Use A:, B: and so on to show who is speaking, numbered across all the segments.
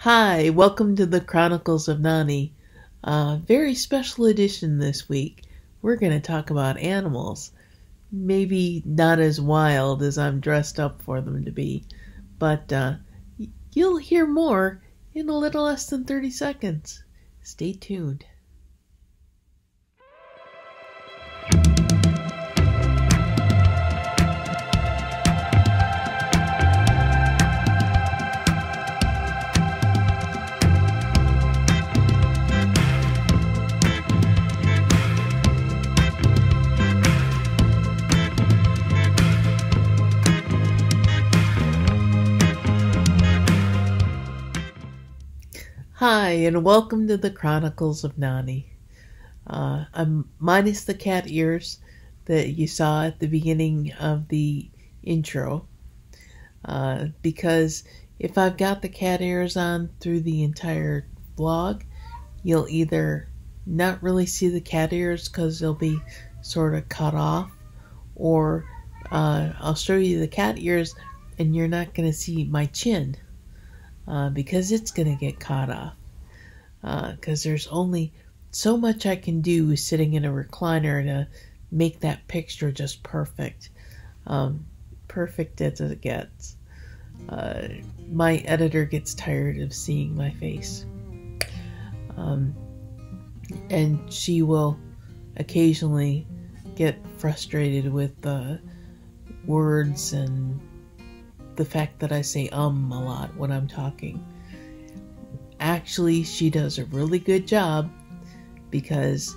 A: Hi, welcome to the Chronicles of Nani. Very special edition this week. We're going to talk about animals. Maybe not as wild as I'm dressed up for them to be, but you'll hear more in a little less than 30 seconds. Stay tuned. Hi, and welcome to the Chronicles of Nani. I'm minus the cat ears that you saw at the beginning of the intro, because if I've got the cat ears on through the entire vlog, you'll either not really see the cat ears because they'll be sort of cut off, or I'll show you the cat ears and you're not going to see my chin. Because it's going to get cut off. Because there's only so much I can do sitting in a recliner to make that picture just perfect. Perfect as it gets. My editor gets tired of seeing my face. And she will occasionally get frustrated with the words and the fact that I say a lot when I'm talking. Actually, she does a really good job because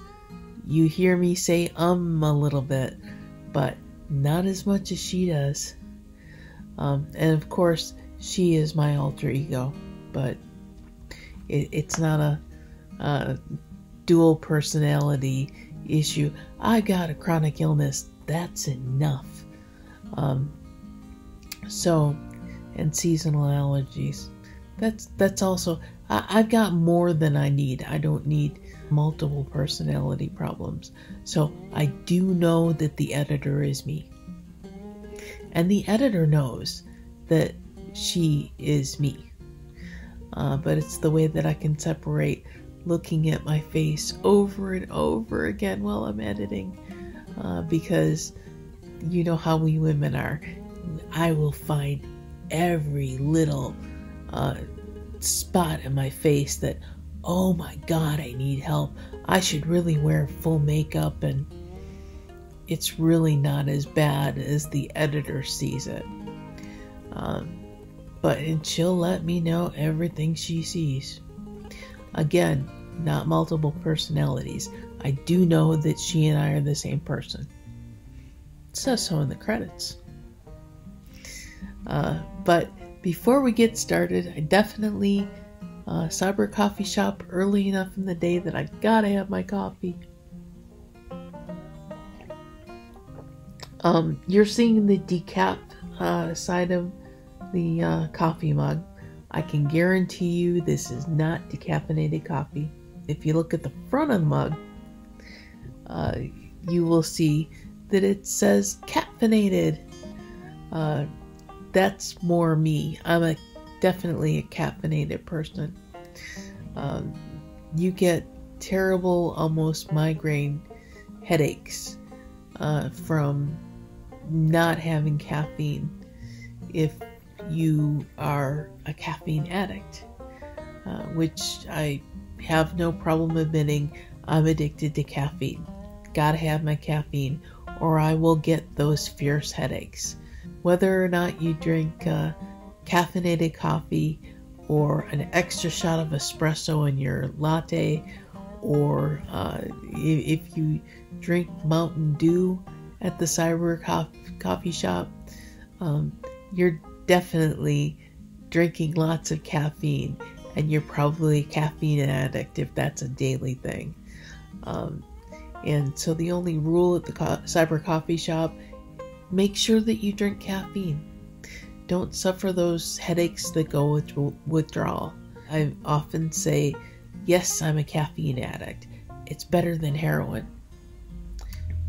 A: you hear me say a little bit, but not as much as she does. And of course, she is my alter ego, but it's not a dual personality issue. I got a chronic illness. That's enough. And seasonal allergies. That's also, I've got more than I need. I don't need multiple personality problems. So I do know that the editor is me. And the editor knows that she is me. But it's the way that I can separate looking at my face over and over again while I'm editing. Because you know how we women are. I will find every little spot in my face that, oh my god, I need help. I should really wear full makeup, and it's really not as bad as the editor sees it. And she'll let me know everything she sees. Again, not multiple personalities. I do know that she and I are the same person. It says so in the credits. But before we get started, I definitely cyber coffee shop early enough in the day that I gotta have my coffee. You're seeing the decaf side of the coffee mug. I can guarantee you this is not decaffeinated coffee. If you look at the front of the mug, you will see that it says caffeinated. That's more me. I'm definitely a caffeinated person. You get terrible, almost migraine headaches from not having caffeine if you are a caffeine addict, which I have no problem admitting. I'm addicted to caffeine. Gotta have my caffeine or I will get those fierce headaches. Whether or not you drink caffeinated coffee or an extra shot of espresso in your latte, or if you drink Mountain Dew at the cyber coffee shop, you're definitely drinking lots of caffeine, and you're probably a caffeine addict if that's a daily thing. And so the only rule at the cyber coffee shop, make sure that you drink caffeine. Don't suffer those headaches that go with withdrawal. I often say, yes, I'm a caffeine addict. It's better than heroin.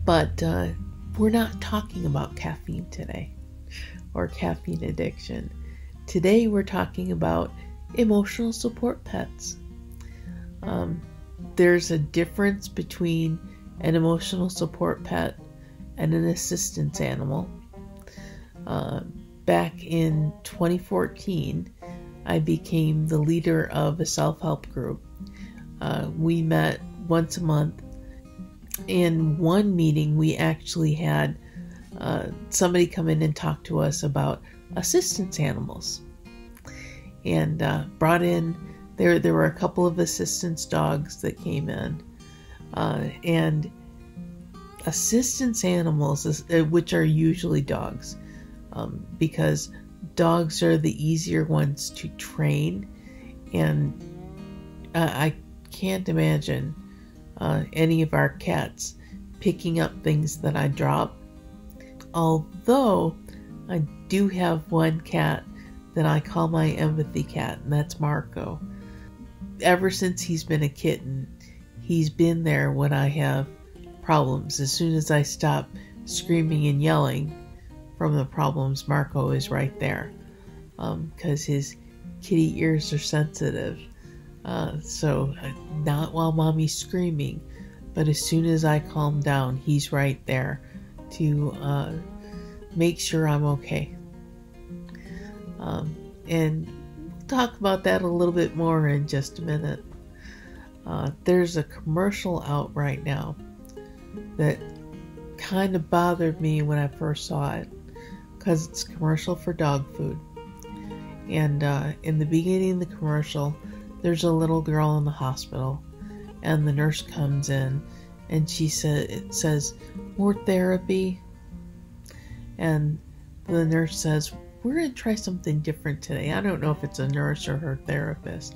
A: But we're not talking about caffeine today or caffeine addiction. Today we're talking about emotional support pets. There's a difference between an emotional support pet and an assistance animal. Back in 2014, I became the leader of a self-help group. We met once a month. In one meeting, we actually had somebody come in and talk to us about assistance animals, and brought in, there were a couple of assistance dogs that came in, and assistance animals, which are usually dogs, because dogs are the easier ones to train, and I can't imagine any of our cats picking up things that I drop. Although I do have one cat that I call my empathy cat, and that's Marco. Ever since he's been a kitten, he's been there when I have problems. As soon as I stop screaming and yelling from the problems, Marco is right there, because his kitty ears are sensitive. So not while mommy's screaming, but as soon as I calm down, he's right there to make sure I'm okay. And we'll talk about that a little bit more in just a minute. There's a commercial out right now that kind of bothered me when I first saw it, because it's a commercial for dog food. And in the beginning of the commercial, there's a little girl in the hospital, and the nurse comes in, and it says, "More therapy." And the nurse says, "We're going to try something different today." I don't know if it's a nurse or her therapist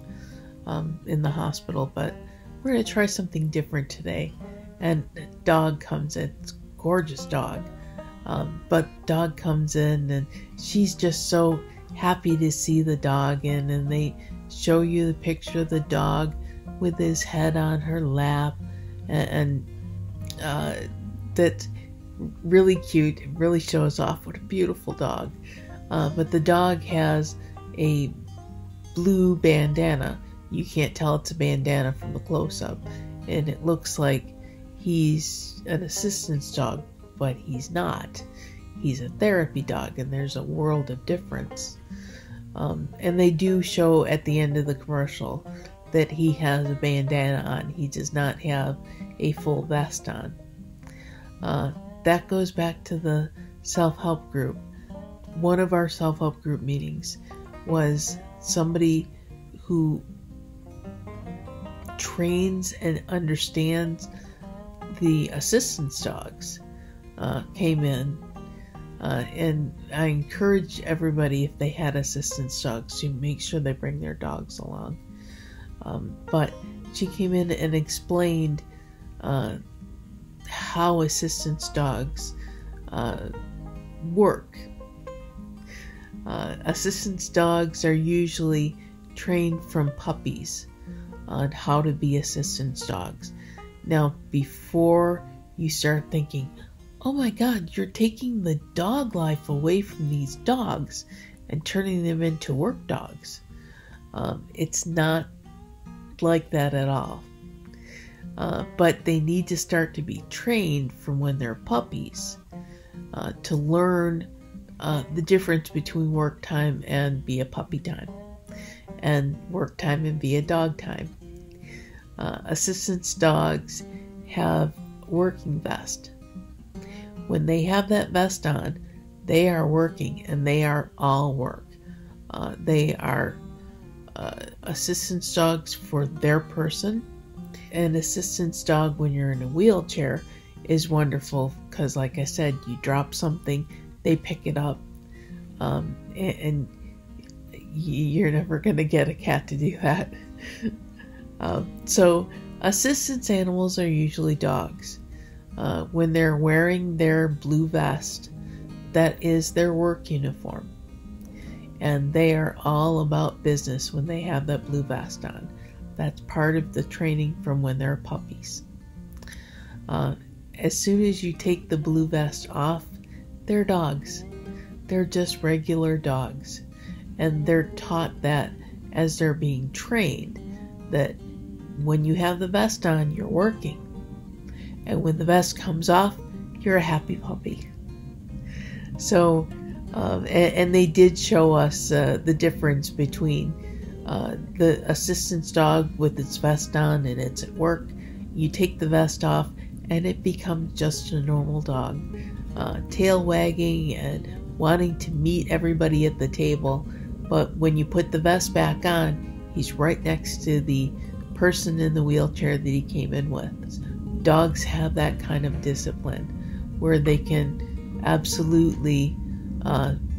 A: in the hospital, but we're going to try something different today. And a dog comes in. It's a gorgeous dog. But dog comes in, and she's just so happy to see the dog in, and they show you the picture of the dog with his head on her lap, and that's really cute. It really shows off what a beautiful dog. But the dog has a blue bandana. You can't tell it's a bandana from the close-up, and it looks like he's an assistance dog, but he's not. He's a therapy dog, and there's a world of difference. And they do show at the end of the commercial that he has a bandana on. He does not have a full vest on. That goes back to the self-help group. One of our self-help group meetings was somebody who trains and understands the assistance dogs came in. And I encourage everybody, if they had assistance dogs, to make sure they bring their dogs along. But she came in and explained how assistance dogs work. Assistance dogs are usually trained from puppies on how to be assistance dogs. Now, before you start thinking, "Oh my God, you're taking the dog life away from these dogs and turning them into work dogs," it's not like that at all. But they need to start to be trained from when they're puppies to learn the difference between work time and be a puppy time, and work time and be a dog time. Assistance dogs have working vest. When they have that vest on, they are working, and they are all work. They are assistance dogs for their person. An assistance dog, when you're in a wheelchair, is wonderful because, like I said, you drop something, they pick it up, and you're never going to get a cat to do that. So assistance animals are usually dogs. When they're wearing their blue vest, that is their work uniform. And they are all about business when they have that blue vest on. That's part of the training from when they're puppies. As soon as you take the blue vest off, they're dogs. They're just regular dogs. And they're taught that as they're being trained that when you have the vest on, you're working. And when the vest comes off, you're a happy puppy. So, and they did show us the difference between the assistance dog with its vest on and it's at work. You take the vest off and it becomes just a normal dog. Tail wagging and wanting to meet everybody at the table. But when you put the vest back on, he's right next to the person in the wheelchair that he came in with. Dogs have that kind of discipline where they can absolutely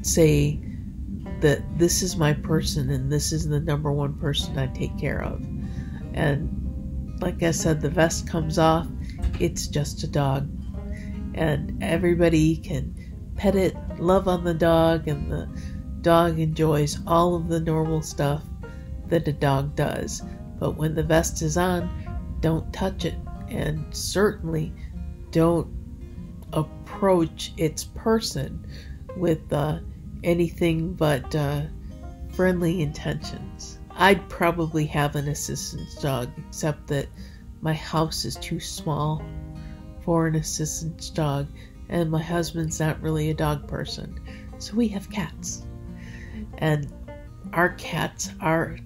A: say that this is my person and this is the number one person I take care of. And like I said, the vest comes off, it's just a dog. And everybody can pet it, love on the dog, and the dog enjoys all of the normal stuff that a dog does. But when the vest is on, don't touch it, and certainly don't approach its person with anything but friendly intentions. I'd probably have an assistance dog, except that my house is too small for an assistance dog, and my husband's not really a dog person, so we have cats. And our cats are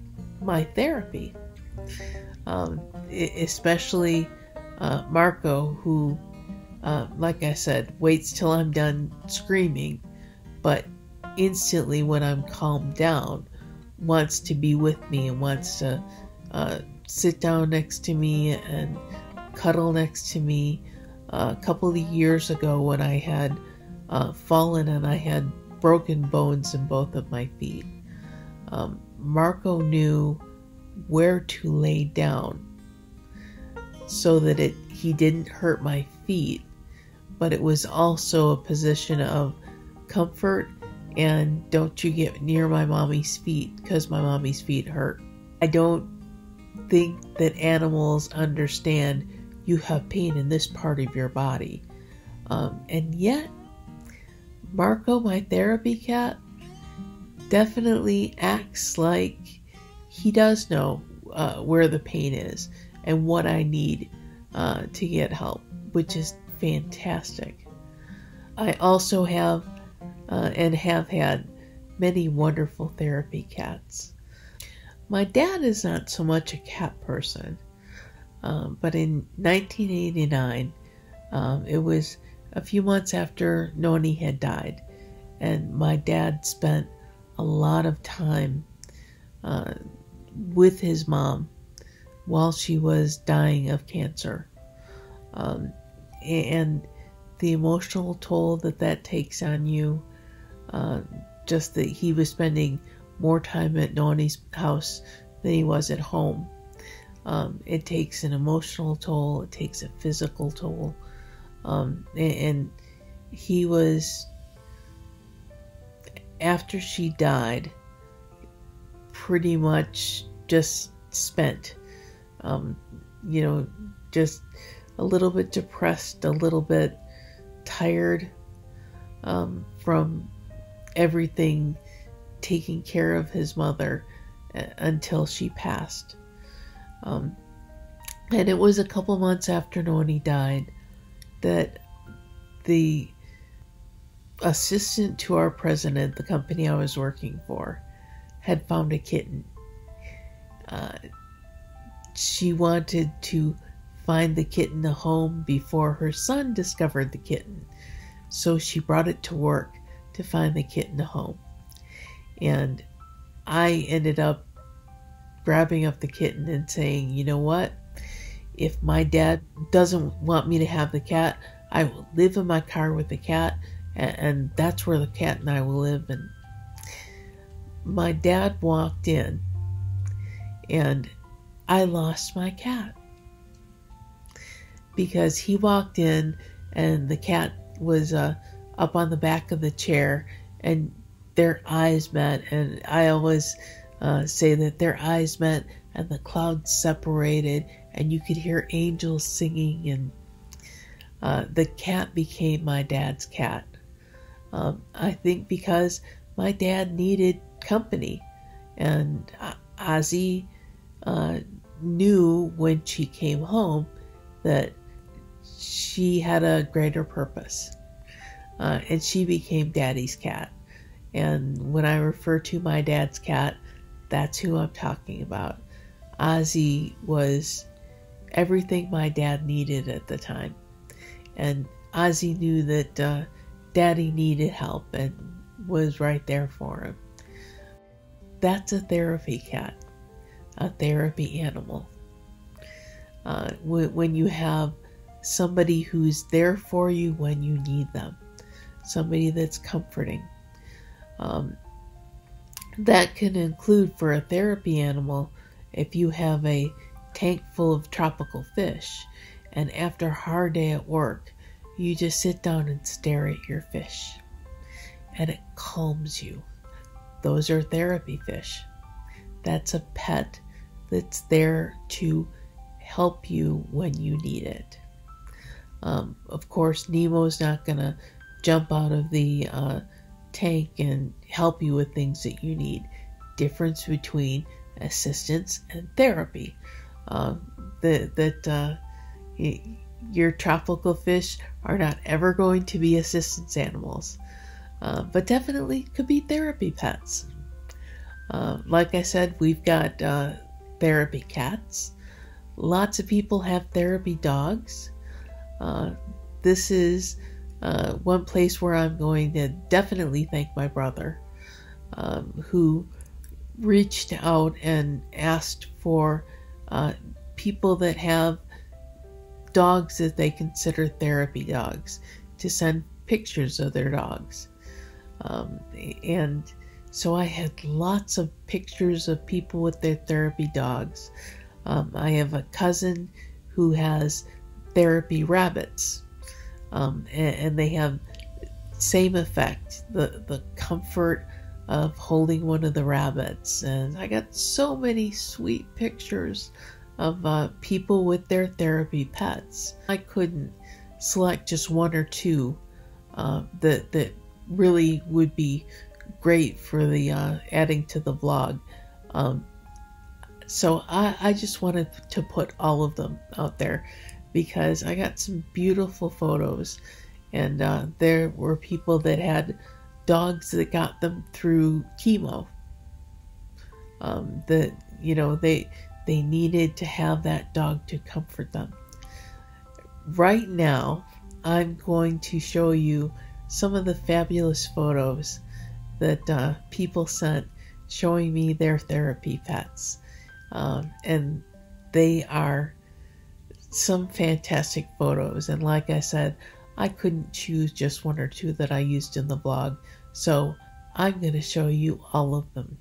A: my therapy, especially Marco, who, like I said, waits till I'm done screaming, but instantly when I'm calmed down, wants to be with me and wants to sit down next to me and cuddle next to me. A couple of years ago when I had fallen and I had broken bones in both of my feet, Marco knew where to lay down so that he didn't hurt my feet, but it was also a position of comfort and don't you get near my mommy's feet because my mommy's feet hurt. I don't think that animals understand you have pain in this part of your body. And yet, Marco, my therapy cat, definitely acts like he does know where the pain is and what I need to get help, which is fantastic. I also have and have had many wonderful therapy cats. My dad is not so much a cat person, but in 1989, it was a few months after Nani had died, and my dad spent a lot of time with his mom while she was dying of cancer. And the emotional toll that takes on you, just that he was spending more time at Nani's house than he was at home. It takes an emotional toll, it takes a physical toll. And he was, after she died, pretty much just spent, just a little bit depressed, a little bit tired from everything taking care of his mother until she passed. And it was a couple months after Nani died that the assistant to our president, the company I was working for, had found a kitten. She wanted to find the kitten a home before her son discovered the kitten. So she brought it to work to find the kitten a home. And I ended up grabbing up the kitten and saying, you know what? If my dad doesn't want me to have the cat, I will live in my car with the cat, and that's where the cat and I will live. And my dad walked in, and I lost my cat. Because he walked in, and the cat was up on the back of the chair, and their eyes met, and I always say that their eyes met and the clouds separated and you could hear angels singing, and the cat became my dad's cat. I think because my dad needed company, and Ozzy knew when she came home that she had a greater purpose, and she became Daddy's cat. And when I refer to my dad's cat, that's who I'm talking about. Ozzy was everything my dad needed at the time, and Ozzy knew that Daddy needed help and was right there for him. That's a therapy cat, a therapy animal. When you have somebody who's there for you when you need them, somebody that's comforting. That can include, for a therapy animal, if you have a tank full of tropical fish and after a hard day at work, you just sit down and stare at your fish and it calms you. Those are therapy fish. That's a pet that's there to help you when you need it. Of course, Nemo's not going to jump out of the tank and help you with things that you need. Difference between assistance and therapy. Your tropical fish are not ever going to be assistance animals, but definitely could be therapy pets. Like I said, we've got therapy cats. Lots of people have therapy dogs. This is one place where I'm going to definitely thank my brother, who reached out and asked for people that have dogs that they consider therapy dogs to send pictures of their dogs. And so I had lots of pictures of people with their therapy dogs. I have a cousin who has therapy rabbits, and they have same effect, the comfort of holding one of the rabbits. And I got so many sweet pictures of people with their therapy pets. I couldn't select just one or two that really would be great for the adding to the vlog. So I just wanted to put all of them out there because I got some beautiful photos, and there were people that had dogs that got them through chemo. That, you know, they needed to have that dog to comfort them. Right now, I'm going to show you some of the fabulous photos that people sent showing me their therapy pets. And they are some fantastic photos. And like I said, I couldn't choose just one or two that I used in the vlog. So I'm going to show you all of them.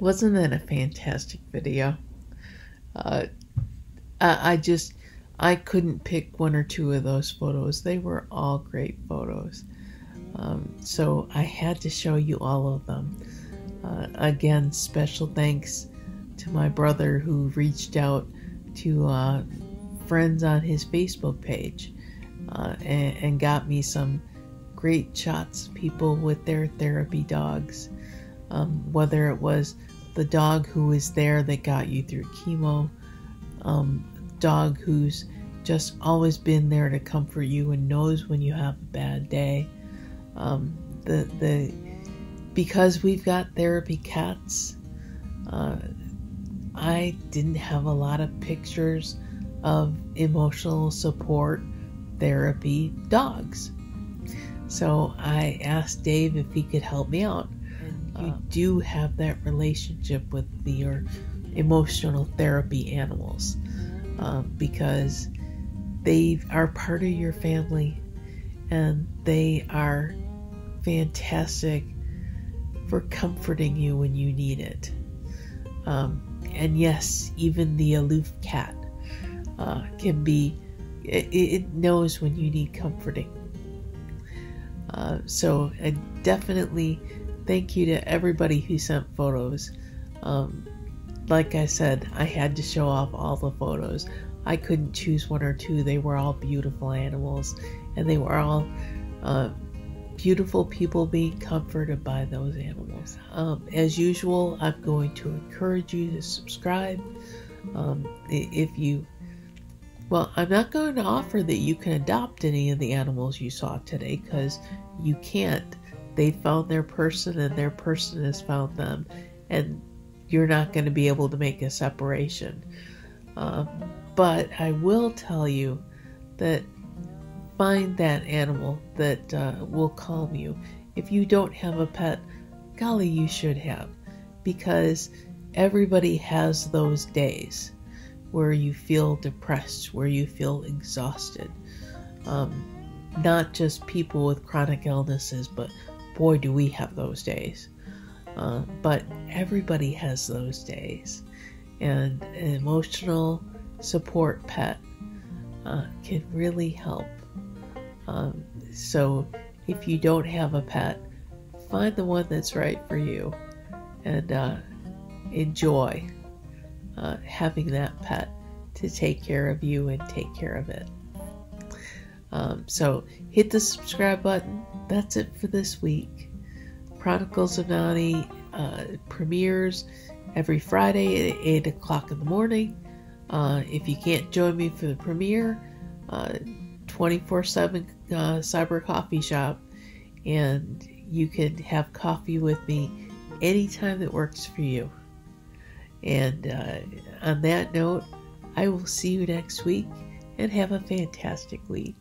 A: Wasn't that a fantastic video? I couldn't pick one or two of those photos. They were all great photos. So I had to show you all of them. Again, special thanks to my brother who reached out to friends on his Facebook page and got me some great shots of people with their therapy dogs. Whether it was the dog who was there that got you through chemo, dog who's just always been there to comfort you and knows when you have a bad day. Because we've got therapy cats, I didn't have a lot of pictures of emotional support therapy dogs. So I asked Dave if he could help me out. You do have that relationship with your emotional therapy animals because they are part of your family and they are fantastic for comforting you when you need it. And yes, even the aloof cat can be, it knows when you need comforting. So I definitely thank you to everybody who sent photos. Like I said, I had to show off all the photos. I couldn't choose one or two. They were all beautiful animals, and they were all beautiful people being comforted by those animals. As usual, I'm going to encourage you to subscribe. If you, well, I'm not going to offer that you can adopt any of the animals you saw today, because you can't. They found their person and their person has found them, and you're not going to be able to make a separation. But I will tell you that find that animal that will calm you. If you don't have a pet, golly, you should have, because everybody has those days where you feel depressed, where you feel exhausted. Not just people with chronic illnesses, but boy, do we have those days. But everybody has those days, and an emotional support pet can really help. So if you don't have a pet, find the one that's right for you, and enjoy having that pet to take care of you and take care of it. So hit the subscribe button. That's it for this week. Chronicles of Nani premieres every Friday at 8 o'clock in the morning. If you can't join me for the premiere, 24/7 cyber coffee shop, and you can have coffee with me anytime that works for you. And on that note, I will see you next week, and have a fantastic week.